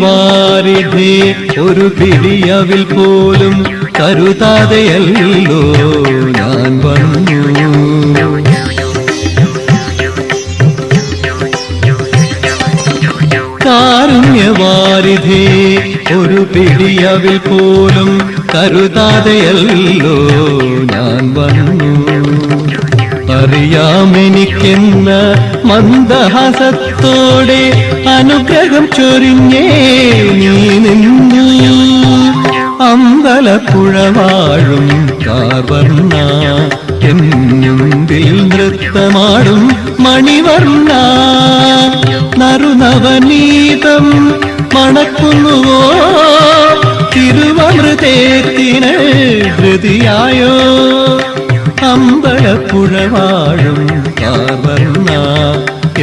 കാരുണ്യവാരിധേ ഒരു പിടിയവിൽ പോലും കരുതാതെയല്ലോ ഞാൻ വന്നു. കാരുണ്യവാരിധേ ഒരു പിടിയവിൽ പോലും കരുതാതെയല്ലോ ഞാൻ വന്നു. അറിയാമെനിക്കെന്ന മന്ദഹാസത്തോടെ അനുഗ്രഹം ചൊരിഞ്ഞേ നീ നിന്നു. അമ്പലപ്പുഴ വാഴും കാർവർണ്ണ എന്നുമ്പിൽ നൃത്തമാടും മണിവർണ്ണ. നറുനവനീതം മണക്കുന്നുവോ തിരുവമൃതേത്തിന് ധൃതിയായോ. അമ്പലപ്പുഴ വാഴും കാർവർണ്ണ